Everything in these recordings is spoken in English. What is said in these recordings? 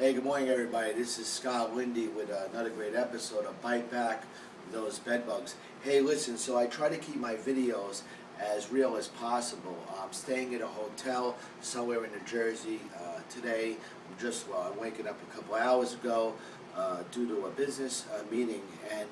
Hey, good morning, everybody. This is Scott Lindy with another great episode of Bite Back Those Bed Bugs. Hey, listen, so I try to keep my videos as real as possible. I'm staying at a hotel somewhere in New Jersey today. I'm waking up a couple hours ago due to a business meeting, and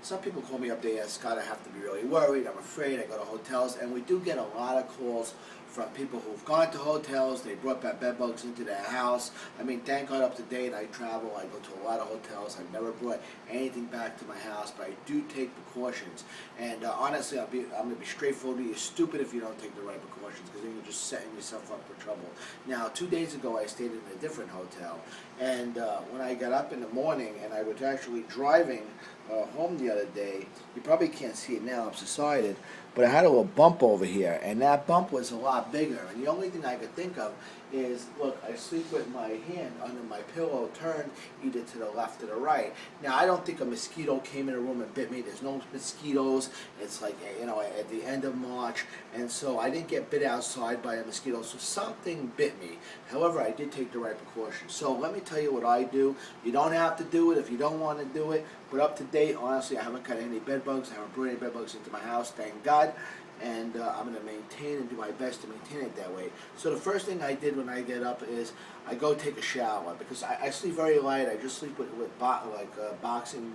some people call me up. They ask, Scott, I have to be really worried. I'm afraid. I go to hotels, and we do get a lot of calls from people who've gone to hotels. They brought back bed bugs into their house. I mean, thank God up to date, I travel, I go to a lot of hotels. I've never brought anything back to my house, but I do take precautions. And honestly, I'm going to be straightforward with you. You're stupid if you don't take the right precautions, because then you're just setting yourself up for trouble. Now, 2 days ago, I stayed in a different hotel, and when I got up in the morning, and I was actually driving home the other day, you probably can't see it now, I'm subsided, but I had a little bump over here, and that bump was a lot bigger. And the only thing I could think of is, look, I sleep with my hand under my pillow turned either to the left or the right. Now, I don't think a mosquito came in the room and bit me. There's no mosquitoes. It's like, you know, at the end of March, and so I didn't get bit outside by a mosquito, so something bit me. However, I did take the right precautions. So let me tell you what I do. You don't have to do it if you don't want to do it, but up to date, honestly, I haven't got any bed bugs. I haven't brought any bed bugs into my house, thank God. And I'm going to maintain and do my best to maintain it that way. So the first thing I did when I get up is I go take a shower, because I sleep very light. I just sleep with boxing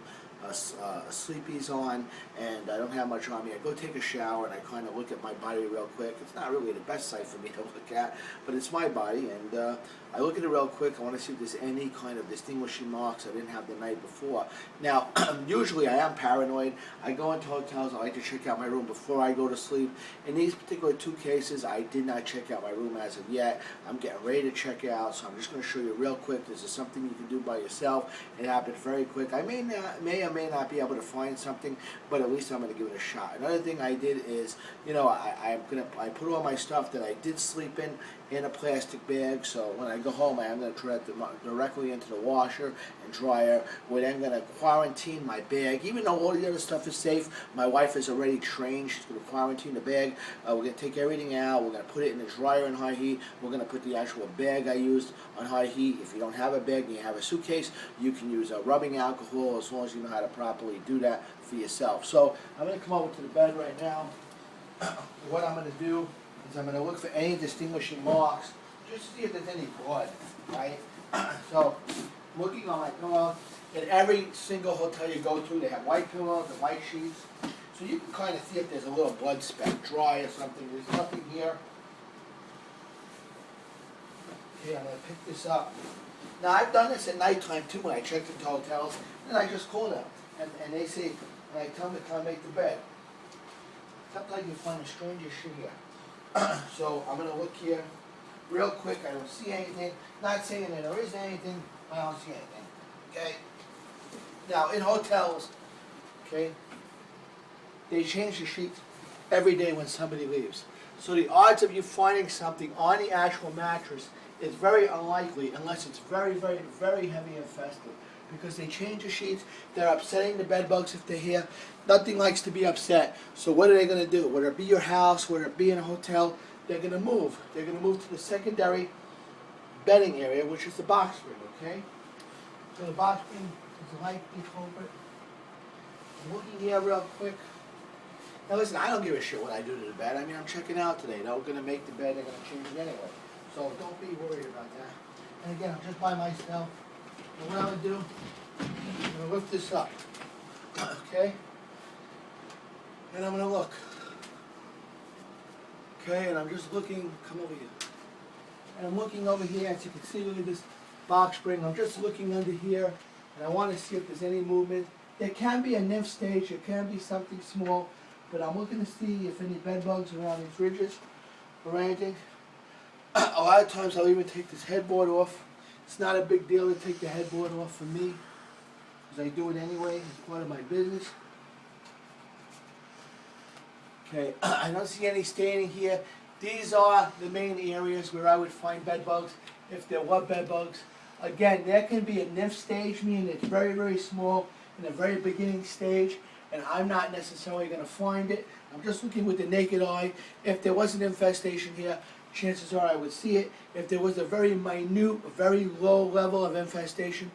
sleepies on, and I don't have much on me. I go take a shower, and I kind of look at my body real quick. It's not really the best sight for me to look at, but it's my body, and I look at it real quick. I want to see if there's any kind of distinguishing marks I didn't have the night before. Now, usually I am paranoid. I go into hotels. I like to check out my room before I go to sleep. In these particular 2 cases, I did not check out my room as of yet. I'm getting ready to check out, so I'm just going to show you real quick. This is something you can do by yourself. It happened very quick. I may or may not be able to find something, but at least I'm going to give it a shot. Another thing I did is, you know, I put all my stuff that I did sleep in a plastic bag, so when I go home, I am going to throw it directly into the washer and dryer. We're then going to quarantine my bag. Even though all the other stuff is safe, my wife is already trained. She's going to quarantine the bag. We're going to take everything out. We're going to put it in the dryer on high heat. We're going to put the actual bag I used on high heat. If you don't have a bag and you have a suitcase, you can use rubbing alcohol, as long as you know how to properly do that for yourself. So I'm going to come over to the bed right now. What I'm going to do is I'm going to look for any distinguishing marks, just to see if there's any blood, right? So, looking on my pillow, in every single hotel you go to, they have white pillows and white sheets, so you can kind of see if there's a little blood speck, dry or something. There's nothing here. Okay, I'm going to pick this up. Now, I've done this at nighttime too when I checked into hotels, and I just call them, and they say, and I tell them to come make the bed. Sometimes you find the strangest shit here. So I'm going to look here real quick. I don't see anything. Not saying that there is anything. I don't see anything. Okay? Now, in hotels, okay, they change the sheets every day when somebody leaves. So the odds of you finding something on the actual mattress is very unlikely unless it's very, very, very heavy infested. Because they change the sheets, they're upsetting the bed bugs if they're here. Nothing likes to be upset. So what are they going to do? Whether it be your house, whether it be in a hotel, they're going to move. They're going to move to the secondary bedding area, which is the box spring, okay? So the box spring is a likely culprit. I'm looking here real quick. Now listen, I don't give a shit what I do to the bed. I mean, I'm checking out today. They're going to make the bed, they're going to change it anyway. So don't be worried about that. And again, I'm just by myself. And what I'm going to do, I'm going to lift this up, okay? And I'm going to look. Okay, and I'm just looking, come over here. And I'm looking over here, as you can see, look at this box spring. I'm just looking under here, and I want to see if there's any movement. There can be a nymph stage, there can be something small, but I'm looking to see if any bed bugs around these ridges or anything. A lot of times I'll even take this headboard off. It's not a big deal to take the headboard off for me, because I do it anyway. It's part of my business. Okay, I don't see any staining here. These are the main areas where I would find bed bugs, if there were bed bugs. Again, there can be a nymph stage, meaning it's very, very small in the very beginning stage, and I'm not necessarily going to find it. I'm just looking with the naked eye. If there was an infestation here, chances are I would see it. If there was a very minute, very low level of infestation,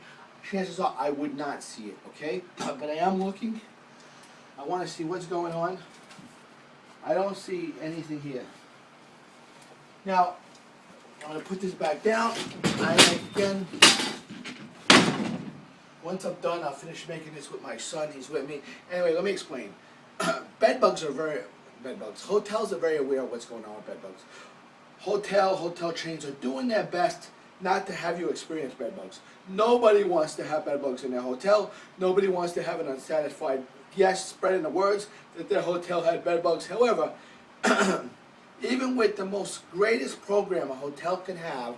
chances are I would not see it, okay? But I am looking. I want to see what's going on. I don't see anything here. Now, I'm going to put this back down. Again, once I'm done, I'll finish making this with my son. He's with me. Anyway, let me explain. Hotels are very aware of what's going on with bed bugs. Hotel chains are doing their best not to have you experience bed bugs. Nobody wants to have bed bugs in their hotel. Nobody wants to have an unsatisfied guest spreading the words that their hotel had bed bugs. However, even with the most greatest program a hotel can have,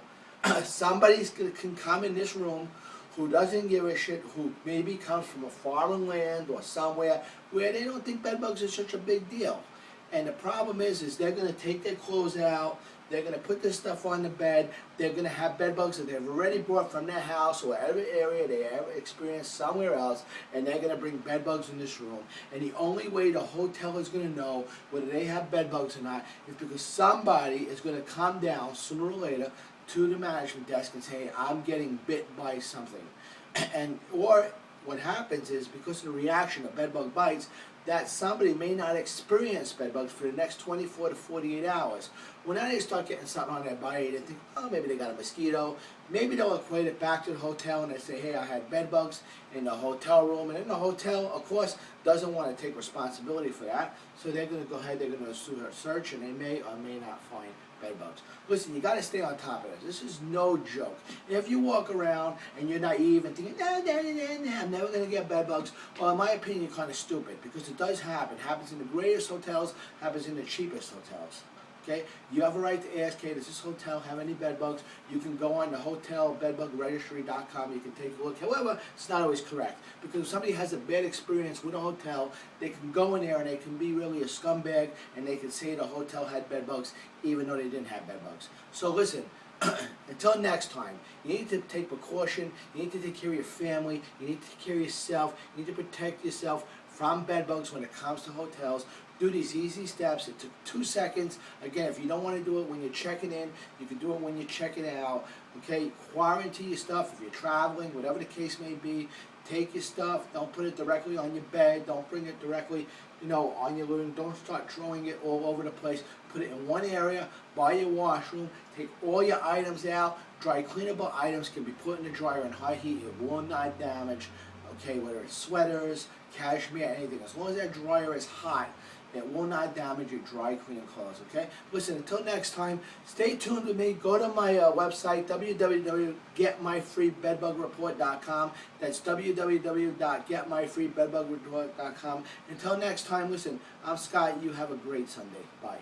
somebody can come in this room who doesn't give a shit, who maybe comes from a foreign land or somewhere where they don't think bed bugs are such a big deal. And the problem is they're going to take their clothes out, they're going to put this stuff on the bed, they're going to have bed bugs that they've already brought from their house or whatever area they ever experienced somewhere else, and they're going to bring bed bugs in this room. And the only way the hotel is going to know whether they have bed bugs or not is because somebody is going to come down sooner or later to the management desk and say, I'm getting bit by something. Or what happens is, because of the reaction of bed bug bites, that somebody may not experience bed bugs for the next 24 to 48 hours. When now they start getting something on their bite and think, oh, maybe they got a mosquito. Maybe they'll equate it back to the hotel and they say, hey, I had bed bugs in the hotel room. And then the hotel, of course, doesn't want to take responsibility for that. So they're going to go ahead, they're going to do a search, and they may or may not find bed bugs. Listen, you got to stay on top of this. This is no joke. If you walk around and you're naive and thinking, no, I'm never going to get bed bugs, well, in my opinion, you're kind of stupid, because it does happen. It happens in the greatest hotels, happens in the cheapest hotels. Okay? You have a right to ask, hey, does this hotel have any bed bugs? You can go on the hotelbedbugregistry.com. You can take a look. However, it's not always correct, because if somebody has a bad experience with a hotel, they can go in there and they can be really a scumbag, and they can say the hotel had bed bugs even though they didn't have bed bugs. So listen, until next time, you need to take precaution. You need to take care of your family. You need to take care of yourself. You need to protect yourself from bed bugs when it comes to hotels. Do these easy steps. It took 2 seconds. Again, if you don't want to do it when you're checking in, you can do it when you're checking out. Okay, quarantine your stuff if you're traveling, whatever the case may be. Take your stuff. Don't put it directly on your bed. Don't bring it directly, on your living room. Don't start throwing it all over the place. Put it in one area by your washroom. Take all your items out. Dry cleanable items can be put in the dryer in high heat. It will not damage. Okay, whether it's sweaters, cashmere, anything. As long as that dryer is hot, it will not damage your dry cleaning clothes, okay? Listen, until next time, stay tuned with me. Go to my website, www.getmyfreebedbugreport.com. That's www.getmyfreebedbugreport.com. Until next time, listen, I'm Scott. You have a great Sunday. Bye.